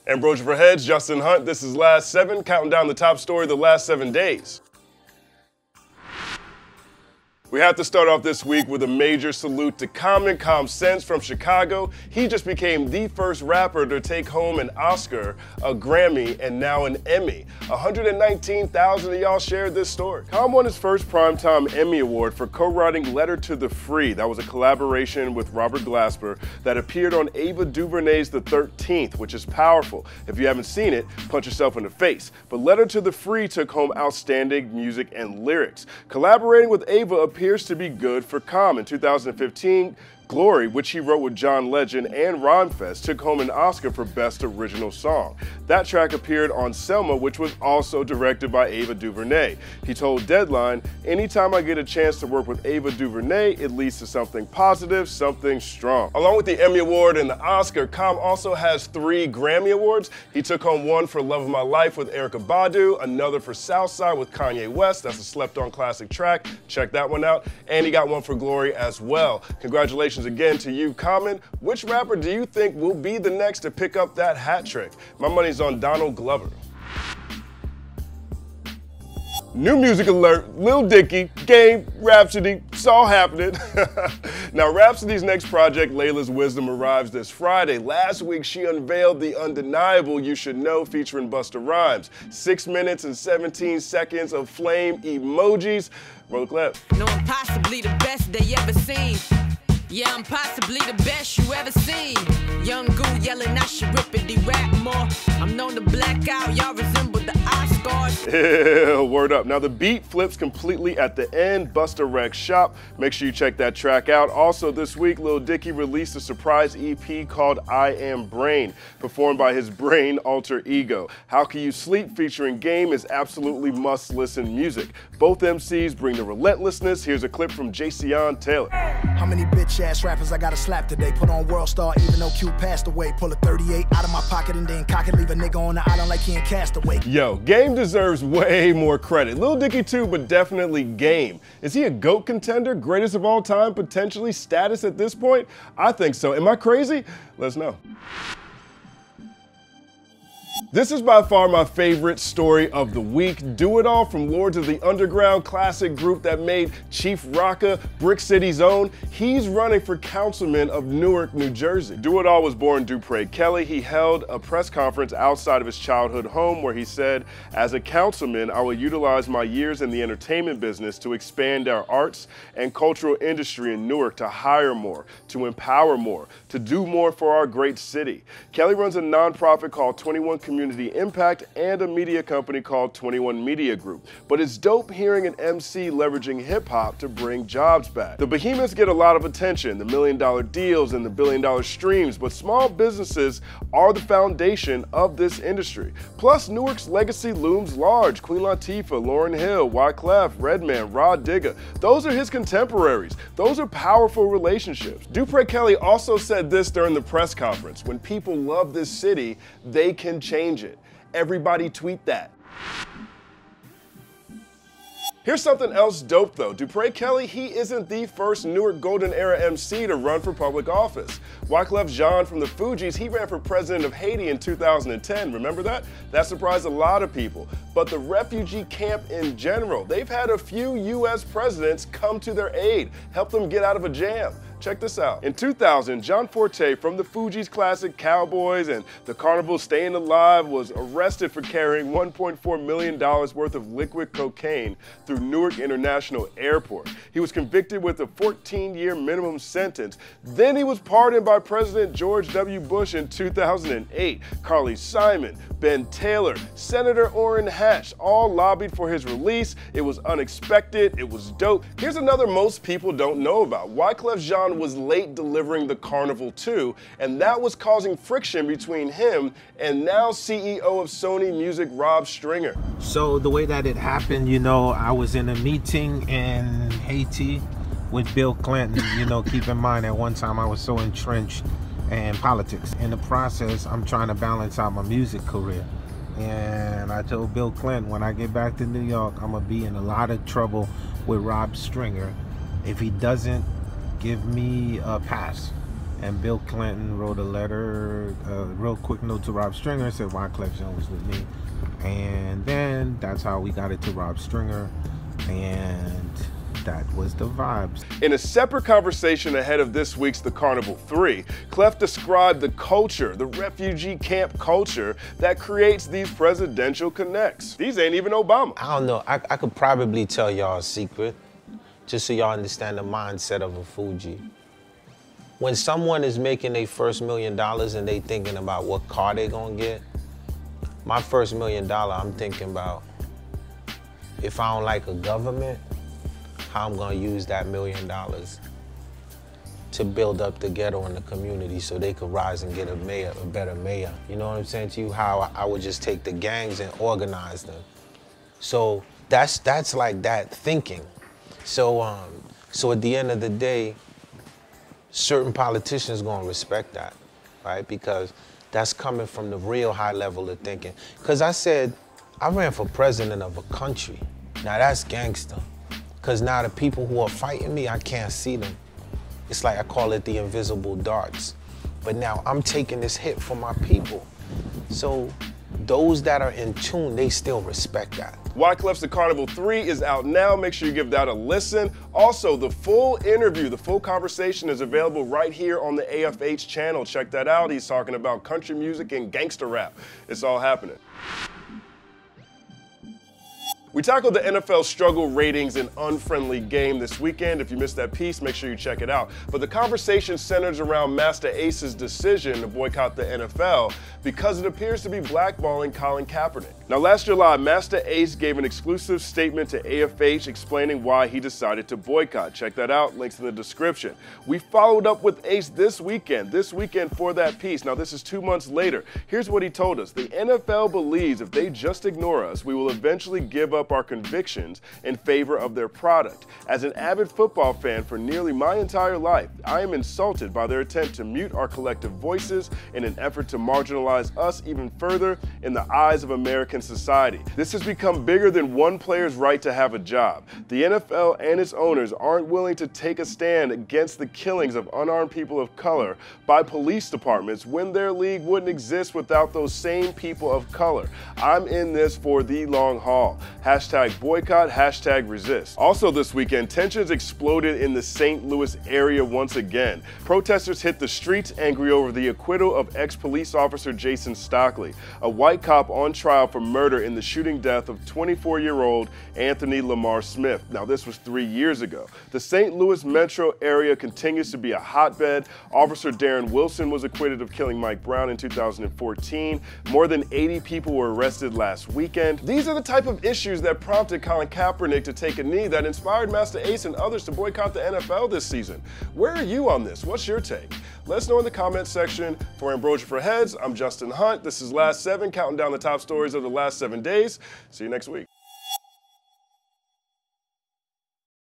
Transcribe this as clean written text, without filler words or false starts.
Ambrosia for Heads, Justin Hunt. This is LAST7, counting down the top story of the last 7 days. We have to start off this week with a major salute to Common Sense from Chicago. He just became the first rapper to take home an Oscar, a Grammy, and now an Emmy. 119,000 of y'all shared this story. Com won his first Primetime Emmy Award for co-writing Letter to the Free. That was a collaboration with Robert Glasper that appeared on Ava DuVernay's The 13th, which is powerful. If you haven't seen it, punch yourself in the face. But Letter to the Free took home Outstanding Music and Lyrics. Collaborating with Ava appears to be good for Com. In 2015, Glory, which he wrote with John Legend and Rhymefest, took home an Oscar for Best Original Song. That track appeared on Selma, which was also directed by Ava DuVernay. He told Deadline, "Anytime I get a chance to work with Ava DuVernay, it leads to something positive, something strong." Along with the Emmy Award and the Oscar, Com also has 3 Grammy Awards. He took home one for Love of My Life with Erykah Badu, another for Southside with Kanye West. That's a slept-on classic track. Check that one out. And he got one for Glory as well. Congratulations again to you, Common. Which rapper do you think will be the next to pick up that hat trick? My money's on Donald Glover. New music alert, Lil Dicky Game, Rapsody, it's all happening. Now, Rapsody's next project, Layla's Wisdom, arrives this Friday. Last week, she unveiled the undeniable You Should Know featuring Busta Rhymes. 6 minutes and 17 seconds of flame emojis. Roll the clip. No, I'm possibly the best they ever seen. Yeah, I'm possibly the best you ever seen. Young goo yelling, I should rippity rap more. I'm known to black out, y'all resemble the Oscars. Ew, word up. Now the beat flips completely at the end. Busta Rhymes Shop. Make sure you check that track out. Also this week, Lil Dicky released a surprise EP called I Am Brain, performed by his brain alter ego. How Can You Sleep featuring Game is absolutely must-listen music. Both MCs bring the relentlessness. Here's a clip from Jayceon Taylor. How many bitch-ass rappers I gotta slap today? Put on World Star even though Q passed away. Pull a 38 out of my pocket and then cock it. Leave a nigga on the island like he in Castaway. Yo, Game deserves way more credit. Lil Dicky too, but definitely Game. Is he a GOAT contender? Greatest of all time? Potentially status at this point? I think so. Am I crazy? Let us know. This is by far my favorite story of the week. Do It All from Lords of the Underground, classic group that made Chief Rocka Brick City's own. He's running for councilman of Newark, New Jersey. Do It All was born Dupree Kelly. He held a press conference outside of his childhood home where he said, "As a councilman, I will utilize my years in the entertainment business to expand our arts and cultural industry in Newark, to hire more, to empower more, to do more for our great city." Kelly runs a nonprofit called 21 Community Impact and a media company called 21 Media Group. But it's dope hearing an MC leveraging hip-hop to bring jobs back. The behemoths get a lot of attention, the million-dollar deals and the billion-dollar streams, but small businesses are the foundation of this industry. Plus, Newark's legacy looms large. Queen Latifah, Lauryn Hill, Wyclef, Redman, Rod Digga. Those are his contemporaries. Those are powerful relationships. Dupree Kelly also said this during the press conference: "When people love this city, they can change it. Everybody tweet that." Here's something else dope though. Dupree Kelly, he isn't the first Newark Golden Era MC to run for public office. Wyclef Jean from the Fugees, he ran for president of Haiti in 2010. Remember that? That surprised a lot of people. But the refugee camp in general, they've had a few US presidents come to their aid, help them get out of a jam. Check this out. In 2000, John Forte from the Fugees' classic Cowboys and the Carnival Staying Alive was arrested for carrying $1.4 million worth of liquid cocaine through Newark International Airport. He was convicted with a 14-year minimum sentence. Then he was pardoned by President George W. Bush in 2008. Carly Simon, Ben Taylor, Senator Orrin Hatch all lobbied for his release. It was unexpected. It was dope. Here's another most people don't know about. Wyclef Jean was late delivering the Carnival 2, and that was causing friction between him and now CEO of Sony Music, Rob Stringer. So the way that it happened, you know, I was in a meeting in Haiti with Bill Clinton. You know, keep in mind at one time I was so entrenched in politics. In the process, I'm trying to balance out my music career. And I told Bill Clinton, when I get back to New York, I'm gonna be in a lot of trouble with Rob Stringer if he doesn't give me a pass. And Bill Clinton wrote a letter, a real quick note to Rob Stringer, said Wyclef Jean was with me. And then that's how we got it to Rob Stringer. And that was the vibes. In a separate conversation ahead of this week's The Carnival 3, Clef described the culture, the refugee camp culture that creates these presidential connects. These ain't even Obama. I don't know, I could probably tell y'all a secret, just so y'all understand the mindset of a Fuji. When someone is making their first $1 million and they thinking about what car they gonna get, my first $1 million, I'm thinking about, if I don't like a government, how I'm gonna use that $1 million to build up the ghetto and the community so they could rise and get a better mayor. You know what I'm saying to you? How I would just take the gangs and organize them. So that's like that thinking. So so at the end of the day, certain politicians gonna respect that, right? Because that's coming from the real high level of thinking. Because I said, I ran for president of a country. Now that's gangster. Because now the people who are fighting me, I can't see them. It's like I call it the invisible darts. But now I'm taking this hit for my people. So those that are in tune, they still respect that. Wyclef's The Carnival 3 is out now. Make sure you give that a listen. Also, the full interview, the full conversation is available right here on the AFH channel. Check that out. He's talking about country music and gangster rap. It's all happening. We tackled the NFL struggle ratings and unfriendly game this weekend. If you missed that piece, make sure you check it out. But the conversation centers around Masta Ace's decision to boycott the NFL because it appears to be blackballing Colin Kaepernick. Now, last July, Masta Ace gave an exclusive statement to AFH explaining why he decided to boycott. Check that out, links in the description. We followed up with Ace this weekend for that piece. Now, this is 2 months later. Here's what he told us. The NFL believes if they just ignore us, we will eventually give up our convictions in favor of their product. As an avid football fan for nearly my entire life, I am insulted by their attempt to mute our collective voices in an effort to marginalize us even further in the eyes of American society. This has become bigger than one player's right to have a job. The NFL and its owners aren't willing to take a stand against the killings of unarmed people of color by police departments when their league wouldn't exist without those same people of color. I'm in this for the long haul. Hashtag boycott, hashtag resist. Also this weekend, tensions exploded in the St. Louis area once again. Protesters hit the streets angry over the acquittal of ex-police officer Jason Stockley, a white cop on trial for murder in the shooting death of 24-year-old Anthony Lamar Smith. Now this was 3 years ago. The St. Louis metro area continues to be a hotbed. Officer Darren Wilson was acquitted of killing Mike Brown in 2014. More than 80 people were arrested last weekend. These are the type of issues that prompted Colin Kaepernick to take a knee that inspired Masta Ace and others to boycott the NFL this season. Where are you on this? What's your take? Let us know in the comments section. For Ambrosia for Heads, I'm Justin Hunt. This is Last 7, counting down the top stories of the last 7 days. See you next week.